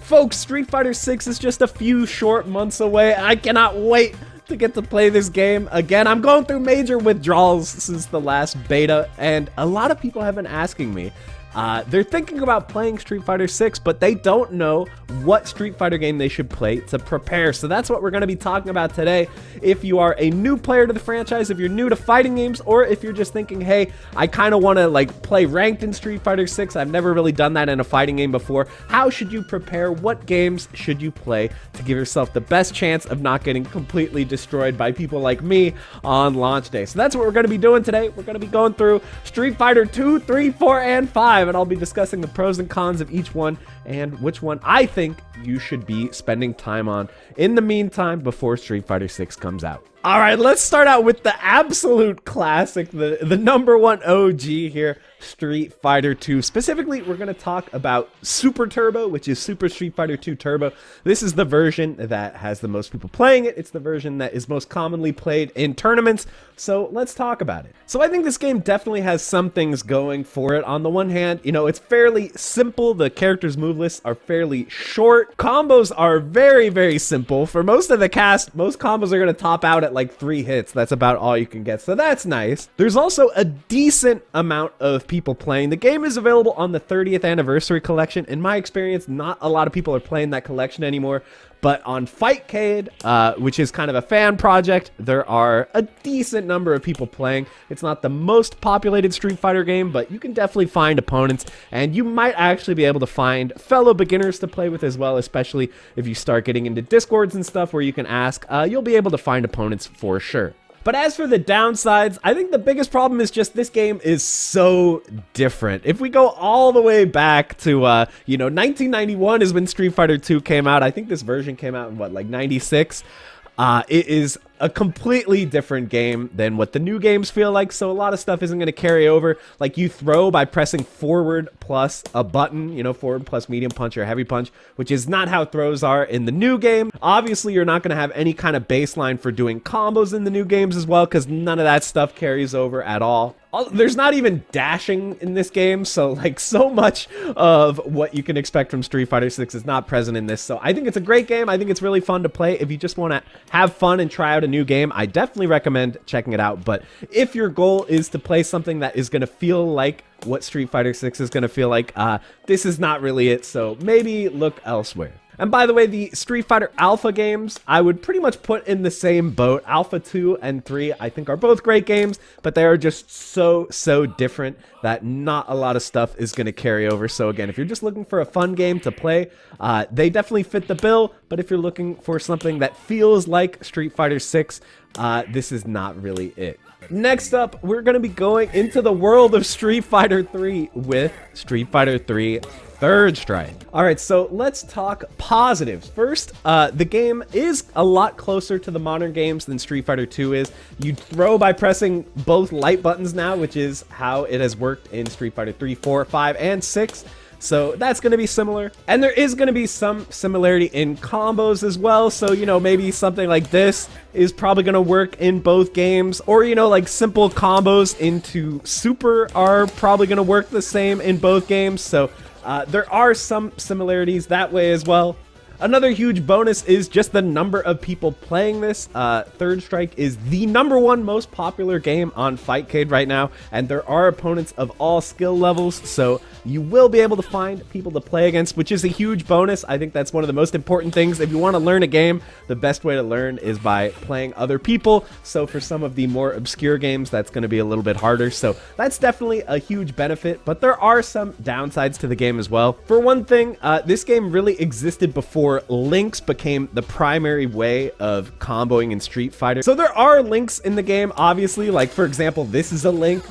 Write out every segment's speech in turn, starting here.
Folks, Street Fighter 6 is just a few short months away. I cannot wait to get to play this game again. I'm going through major withdrawals since the last beta, and a lot of people have been asking me. They're thinking about playing Street Fighter 6, but they don't know what Street Fighter game they should play to prepare. So that's what we're going to be talking about today. If you are a new player to the franchise, if you're new to fighting games, or if you're just thinking, hey, I kind of want to like play ranked in Street Fighter 6. I've never really done that in a fighting game before. How should you prepare? What games should you play to give yourself the best chance of not getting completely destroyed by people like me on launch day? So that's what we're going to be doing today. We're going to be going through Street Fighter 2, 3, 4, and 5. And I'll be discussing the pros and cons of each one and which one I think you should be spending time on in the meantime before Street Fighter 6 comes out. All right, let's start out with the absolute classic, the number one OG here, Street Fighter 2. Specifically, we're going to talk about Super Turbo, which is Super Street Fighter 2 Turbo. This is the version that has the most people playing it. It's the version that is most commonly played in tournaments. So let's talk about it. So I think this game definitely has some things going for it. On the one hand, you know, it's fairly simple. The characters' move lists are fairly short. Combos are very, very simple. For most of the cast, most combos are going to top out at like 3 hits. That's about all you can get. So that's nice. There's also a decent amount of people playing. The game is available on the 30th anniversary collection. In my experience, not a lot of people are playing that collection anymore. But on Fightcade, which is kind of a fan project, there are a decent number of people playing. It's not the most populated Street Fighter game, but you can definitely find opponents, and you might actually be able to find fellow beginners to play with as well, especially if you start getting into Discords and stuff where you can ask. You'll be able to find opponents for sure. But as for the downsides, I think the biggest problem is just this game is so different. If we go all the way back to, 1991 is when Street Fighter 2 came out. I think this version came out in, like 96? It is a completely different game than what the new games feel like, so a lot of stuff isn't going to carry over. Like, you throw by pressing forward plus a button, forward plus medium punch or heavy punch, which is not how throws are in the new game. Obviously, you're not going to have any kind of baseline for doing combos in the new games as well, because none of that stuff carries over at all. There's not even dashing in this game, so like so much of what you can expect from Street Fighter 6 is not present in this. So I think it's a great game. I think it's really fun to play. If you just want to have fun and try out a new game, I definitely recommend checking it out. But if your goal is to play something that is going to feel like what Street Fighter 6 is going to feel like, this is not really it. So maybe look elsewhere. And by the way, the Street Fighter Alpha games, I would pretty much put in the same boat. Alpha 2 and 3, I think, are both great games, but they are just so different that not a lot of stuff is going to carry over. So again, if you're just looking for a fun game to play, they definitely fit the bill. But if you're looking for something that feels like Street Fighter 6, this is not really it. Next up, we're going to be going into the world of Street Fighter 3 with Street Fighter 3 Third Strike. All right, so let's talk positives. First, the game is a lot closer to the modern games than Street Fighter 2 is. You throw by pressing both light buttons now, which is how it has worked in Street Fighter 3, 4, 5, and 6. So that's going to be similar. And there is going to be some similarity in combos as well. So, maybe something like this is probably going to work in both games. Or, like simple combos into Super are probably going to work the same in both games. So there are some similarities that way as well. Another huge bonus is just the number of people playing this. Third Strike is the #1 most popular game on Fightcade right now, and there are opponents of all skill levels, so you will be able to find people to play against, which is a huge bonus. I think that's one of the most important things. If you want to learn a game, the best way to learn is by playing other people. So for some of the more obscure games, that's going to be a little bit harder. So that's definitely a huge benefit, but there are some downsides to the game as well. For one thing, this game really existed before links became the primary way of comboing in Street Fighter. So there are links in the game, obviously, like for example, this is a link.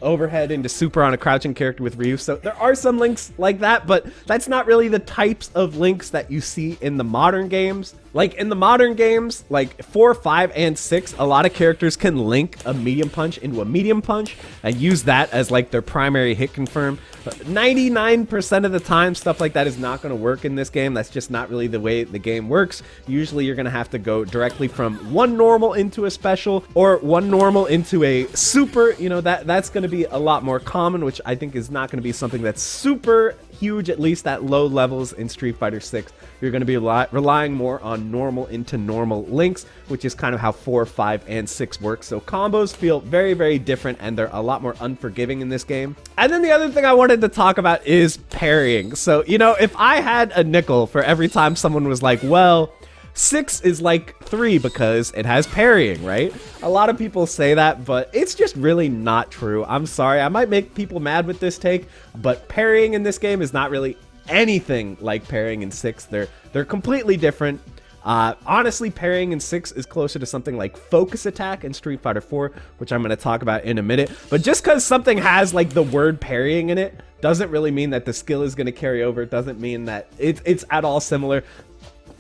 Overhead into super on a crouching character with Ryu. So there are some links like that, but that's not really the types of links that you see in the modern games. Like in the modern games, like 4, 5, and 6, a lot of characters can link a medium punch into a medium punch and use that as like their primary hit confirm. 99% of the time, stuff like that is not going to work in this game. That's just not really the way the game works. Usually you're going to have to go directly from one normal into a special or one normal into a super. That's going to be a lot more common, which I think is not going to be something that's super huge, at least at low levels in Street Fighter 6. You're going to be relying more on normal into normal links, which is kind of how 4, 5, and 6 work. So combos feel very, very different, and they're a lot more unforgiving in this game. And then the other thing I wanted to talk about is parrying. So, you know, if I had a nickel for every time someone was like, well, 6 is like 3 because it has parrying, right? A lot of people say that, but it's just really not true. I'm sorry, I might make people mad with this take, but parrying in this game is not really anything like parrying in 6. They're completely different. Honestly, parrying in 6 is closer to something like focus attack in Street Fighter 4, which I'm going to talk about in a minute. But just because something has like the word parrying in it doesn't really mean that the skill is going to carry over. It doesn't mean that it's at all similar.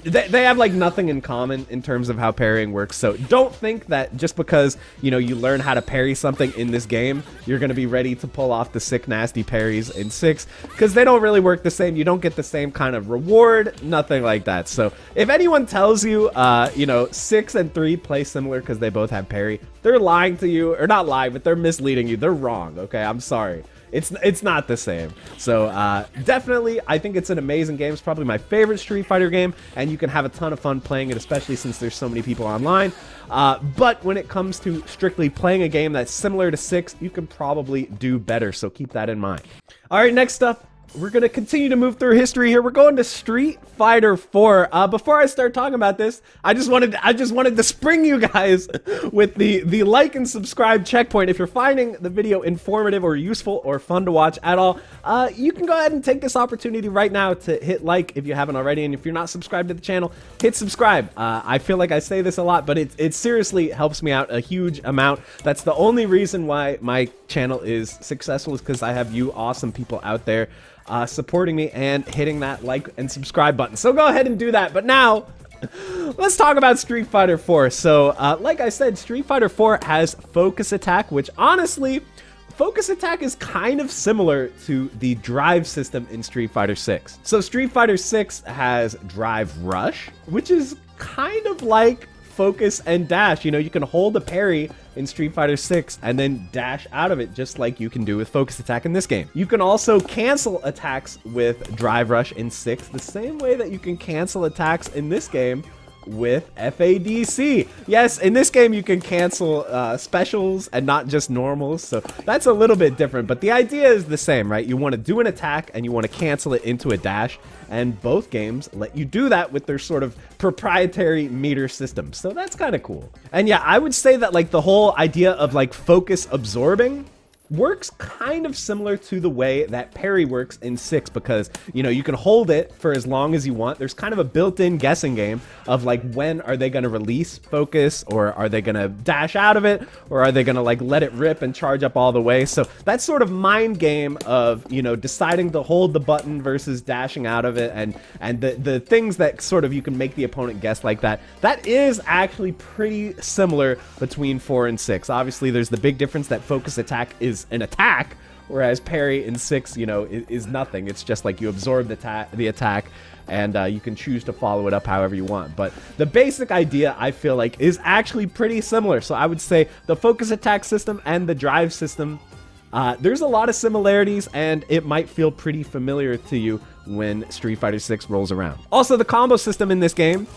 They have like nothing in common in terms of how parrying works. So don't think that just because, you know, you learn how to parry something in this game, you're going to be ready to pull off the sick, nasty parries in 6, because they don't really work the same. You don't get the same kind of reward, nothing like that. So if anyone tells you, you know, 6 and 3 play similar because they both have parry, they're lying to you, or not lying, but they're misleading you. They're wrong. Okay, I'm sorry. It's not the same. So definitely, I think it's an amazing game. It's probably my favorite Street Fighter game, and you can have a ton of fun playing it, especially since there's so many people online. But when it comes to strictly playing a game that's similar to 6, you can probably do better, so keep that in mind. All right, next up, we're going to continue to move through history here. We're going to Street Fighter 4. Before I start talking about this, I just wanted to spring you guys with the like and subscribe checkpoint. If you're finding the video informative or useful or fun to watch at all, you can go ahead and take this opportunity right now to hit like if you haven't already. And if you're not subscribed to the channel, hit subscribe. I feel like I say this a lot, but it seriously helps me out a huge amount. That's the only reason why my channel is successful, is because I have you awesome people out there supporting me and hitting that like and subscribe button. So go ahead and do that. But now, let's talk about Street Fighter 4. So, like I said, Street Fighter 4 has focus attack, which honestly, focus attack is kind of similar to the drive system in Street Fighter 6. So Street Fighter 6 has drive rush, which is kind of like focus and dash. You know, you can hold a parry in Street Fighter 6 and then dash out of it, just like you can do with focus attack in this game. You can also cancel attacks with drive rush in 6, the same way that you can cancel attacks in this game with FADC. Yes, in this game you can cancel specials and not just normals, so that's a little bit different, but the idea is the same, right? You want to do an attack and you want to cancel it into a dash, and both games let you do that with their sort of proprietary meter system, so that's kind of cool. And yeah, I would say that like the whole idea of like focus absorbing works kind of similar to the way that parry works in 6, because, you know, you can hold it for as long as you want. There's kind of a built-in guessing game of like, when are they going to release focus, or are they going to dash out of it, or are they going to like let it rip and charge up all the way? So that sort of mind game of, you know, deciding to hold the button versus dashing out of it, and the things that sort of you can make the opponent guess like that, that is actually pretty similar between 4 and 6. Obviously, there's the big difference that focus attack is an attack, whereas parry in 6, you know, is nothing. It's just like you absorb the attack, and you can choose to follow it up however you want. But the basic idea, I feel like, is actually pretty similar. So I would say the focus attack system and the drive system, there's a lot of similarities, and it might feel pretty familiar to you when Street Fighter 6 rolls around. Also, the combo system in this game,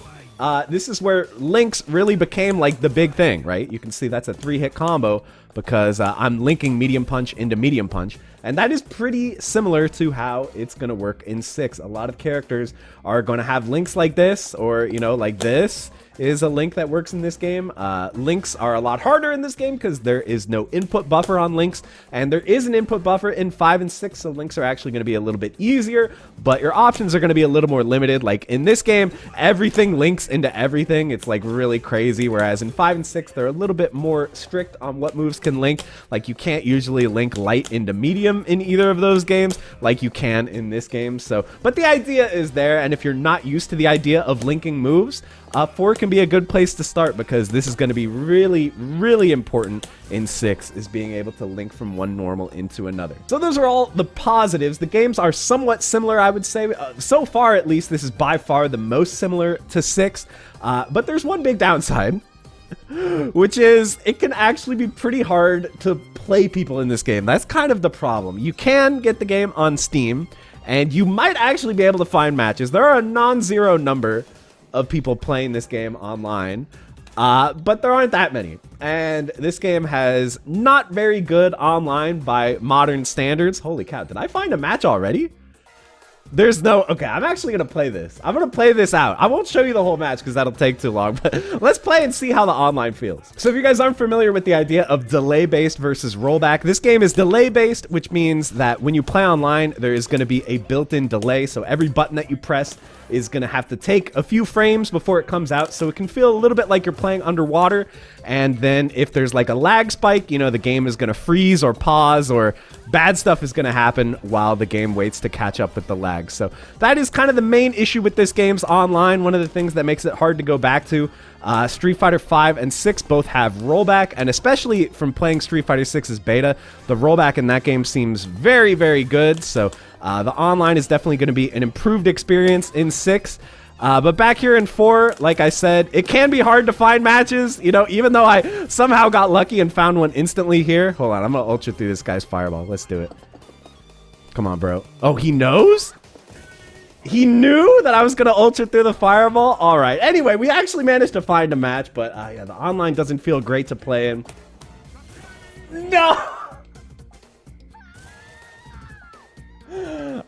this is where links really became like the big thing, right? You can see that's a 3-hit combo, because I'm linking medium punch into medium punch, and that is pretty similar to how it's going to work in 6. A lot of characters are going to have links like this, or, you know, like this is a link that works in this game. Links are a lot harder in this game because there is no input buffer on links, and there is an input buffer in 5 and 6, so links are actually going to be a little bit easier, but your options are going to be a little more limited. Like in this game, everything links into everything. It's like really crazy, whereas in 5 and 6, they're a little bit more strict on what moves can link. Like you can't usually link light into medium in either of those games like you can in this game. So, but the idea is there, and if you're not used to the idea of linking moves, 4 can be a good place to start, because this is going to be really, really important in 6, is being able to link from one normal into another. So those are all the positives. The games are somewhat similar, I would say. So far, at least, this is by far the most similar to 6. But there's one big downside, which is it can actually be pretty hard to play people in this game. That's kind of the problem. You can get the game on Steam, and you might actually be able to find matches. There are a non-zero number of people playing this game online, but there aren't that many. And this game has not very good online by modern standards. Holy cow, did I find a match already? There's no... Okay, I'm actually going to play this. I'm going to play this out. I won't show you the whole match because that'll take too long, but let's play and see how the online feels. So if you guys aren't familiar with the idea of delay-based versus rollback, this game is delay-based, which means that when you play online, there is going to be a built-in delay. So every button that you press is going to have to take a few frames before it comes out. So it can feel a little bit like you're playing underwater. And then if there's like a lag spike, you know, the game is going to freeze or pause, or bad stuff is going to happen while the game waits to catch up with the lag. So that is kind of the main issue with this game's online. One of the things that makes it hard to go back to. Street Fighter 5 and 6 both have rollback, and especially from playing Street Fighter 6's beta, the rollback in that game seems very, very good. So the online is definitely going to be an improved experience in 6. But back here in 4, like I said, it can be hard to find matches, you know, even though I somehow got lucky and found one instantly here. Hold on, I'm going to ultra through this guy's fireball. Let's do it. Come on, bro. Oh, he knows? He knew that I was going to ultra through the fireball? All right. Anyway, we actually managed to find a match, but yeah, the online doesn't feel great to play in. No!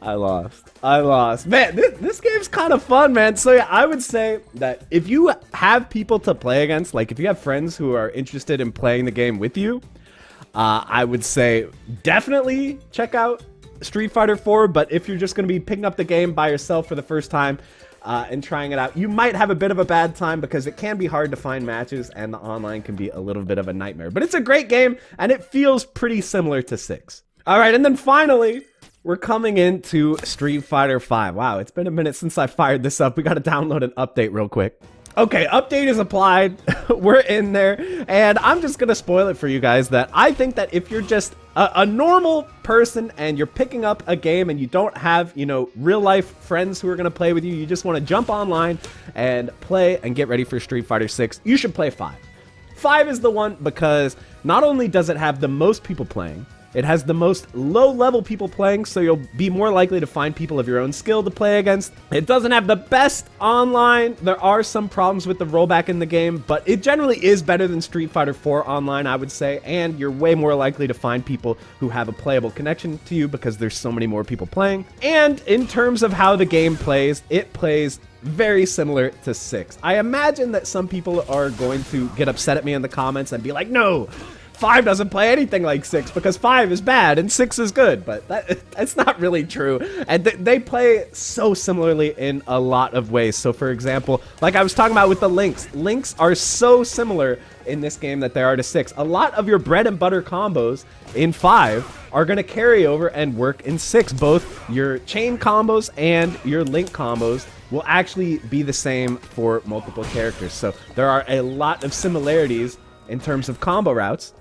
I lost. Man, this game's kind of fun, man. So yeah, I would say that if you have people to play against, like if you have friends who are interested in playing the game with you, I would say definitely check out Street Fighter 4. But if you're just going to be picking up the game by yourself for the first time and trying it out, you might have a bit of a bad time because it can be hard to find matches and the online can be a little bit of a nightmare. But it's a great game and it feels pretty similar to 6. All right, and then finally, we're coming into Street Fighter 5. Wow, it's been a minute since I fired this up. We got to download an update real quick. Okay, update is applied. We're in there. And I'm just going to spoil it for you guys that I think that if you're just a normal person and you're picking up a game and you don't have, you know, real life friends who are going to play with you, you just want to jump online and play and get ready for Street Fighter 6, you should play 5. 5 is the one because not only does it have the most people playing, it has the most low-level people playing, so you'll be more likely to find people of your own skill to play against. It doesn't have the best online. There are some problems with the rollback in the game, but it generally is better than Street Fighter 4 online, I would say, and you're way more likely to find people who have a playable connection to you because there's so many more people playing. And in terms of how the game plays, it plays very similar to 6. I imagine that some people are going to get upset at me in the comments and be like, no, 5 doesn't play anything like 6 because 5 is bad and 6 is good, but that's not really true. And they play so similarly in a lot of ways. So for example, like I was talking about with the links are so similar in this game that they are to 6. A lot of your bread and butter combos in 5 are going to carry over and work in 6. Both your chain combos and your link combos will actually be the same for multiple characters. So there are a lot of similarities in terms of combo routes.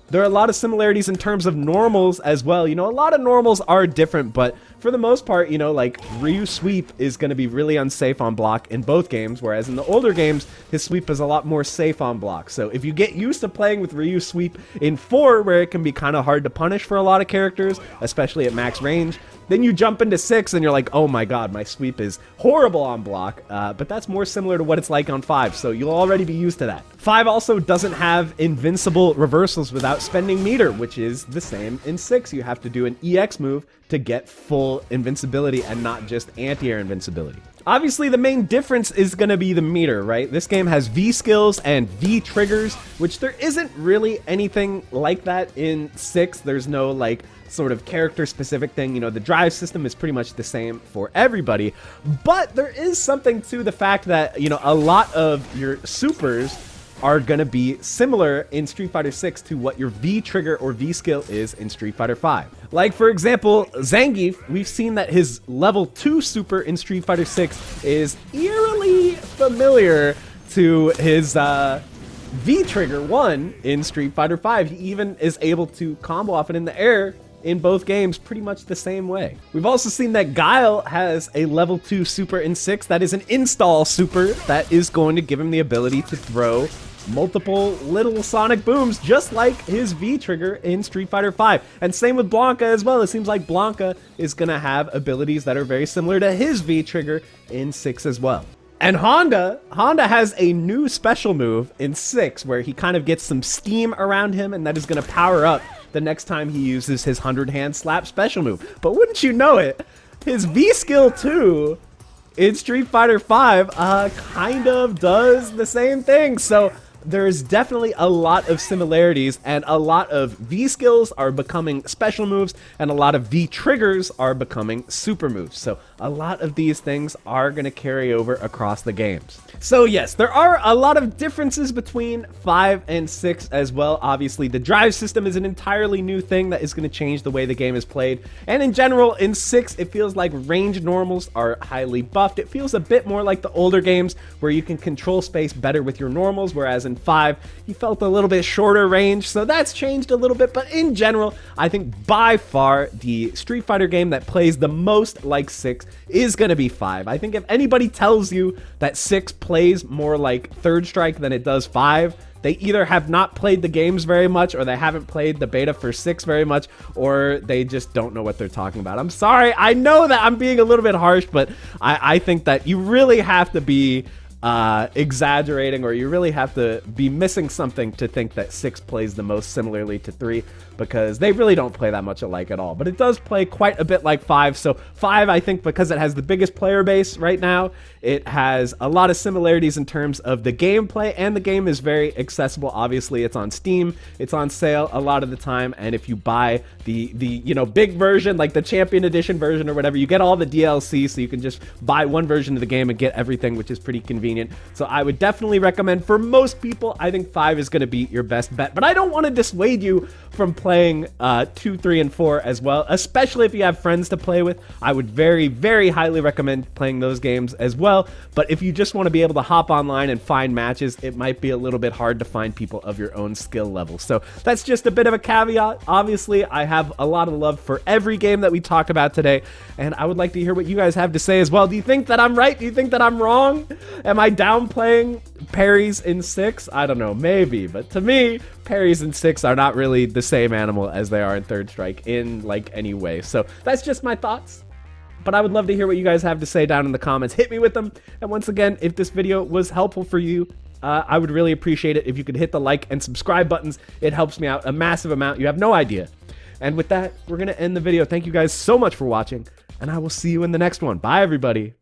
There are a lot of similarities in terms of normals as well. You know, a lot of normals are different, but for the most part, you know, like Ryu sweep is going to be really unsafe on block in both games, whereas in the older games, his sweep is a lot more safe on block. So if you get used to playing with Ryu sweep in 4, where it can be kind of hard to punish for a lot of characters, especially at max range, then you jump into 6 and you're like, oh my god, my sweep is horrible on block. But that's more similar to what it's like on 5, so you'll already be used to that. 5 also doesn't have invincible reversals without spending meter, which is the same in 6. You have to do an EX move to get full invincibility and not just anti-air invincibility. Obviously, the main difference is going to be the meter, right? This game has V skills and V triggers, which there isn't really anything like that in 6. There's no, like, sort of character-specific thing. You know, the drive system is pretty much the same for everybody. But there is something to the fact that, you know, a lot of your supers are going to be similar in Street Fighter 6 to what your V trigger or V skill is in Street Fighter 5. Like, for example, Zangief, we've seen that his level 2 super in Street Fighter 6 is eerily familiar to his V trigger 1 in Street Fighter 5. He even is able to combo off it in the air in both games pretty much the same way. We've also seen that Guile has a level 2 super in 6 that is an install super that is going to give him the ability to throw multiple little sonic booms, just like his V trigger in Street Fighter V. And same with Blanka as well. It seems like Blanka is going to have abilities that are very similar to his V trigger in 6 as well. And Honda has a new special move in 6 where he kind of gets some steam around him, and that is going to power up the next time he uses his 100-hand slap special move. But wouldn't you know it, his V skill 2 in Street Fighter V kind of does the same thing. So there's definitely a lot of similarities, and a lot of V skills are becoming special moves, and a lot of V triggers are becoming super moves. So a lot of these things are going to carry over across the games. So yes, there are a lot of differences between 5 and 6 as well. Obviously, the drive system is an entirely new thing that is going to change the way the game is played. And in general, in 6, it feels like range normals are highly buffed. It feels a bit more like the older games where you can control space better with your normals, whereas in 5, you felt a little bit shorter range. So that's changed a little bit. But in general, I think by far the Street Fighter game that plays the most like 6 is going to be 5. I think if anybody tells you that 6 plays more like Third Strike than it does 5, they either have not played the games very much, or they haven't played the beta for 6 very much, or they just don't know what they're talking about. I'm sorry, I know that I'm being a little bit harsh, but I think that you really have to be exaggerating, or you really have to be missing something to think that 6 plays the most similarly to 3, because they really don't play that much alike at all. But it does play quite a bit like 5. So 5, I think, because it has the biggest player base right now, it has a lot of similarities in terms of the gameplay, and the game is very accessible. Obviously, it's on Steam, it's on sale a lot of the time, and if you buy the big version, like the Champion Edition version or whatever, you get all the DLC, so you can just buy one version of the game and get everything, which is pretty convenient. So I would definitely recommend, for most people, I think 5 is going to be your best bet. But I don't want to dissuade you from playing 2, 3, and 4 as well, especially if you have friends to play with. I would very, very highly recommend playing those games as well. But if you just want to be able to hop online and find matches, it might be a little bit hard to find people of your own skill level. So that's just a bit of a caveat. Obviously, I have a lot of love for every game that we talked about today, and I would like to hear what you guys have to say as well. Do you think that I'm right? Do you think that I'm wrong? Am I downplaying parries in 6? I don't know, maybe, but to me, parries in 6 are not really the same animal as they are in Third Strike in like any way. So that's just my thoughts, but I would love to hear what you guys have to say down in the comments. Hit me with them. And once again, if this video was helpful for you, I would really appreciate it if you could hit the like and subscribe buttons. It helps me out a massive amount. You have no idea. And with that, we're going to end the video. Thank you guys so much for watching, and I will see you in the next one. Bye, everybody.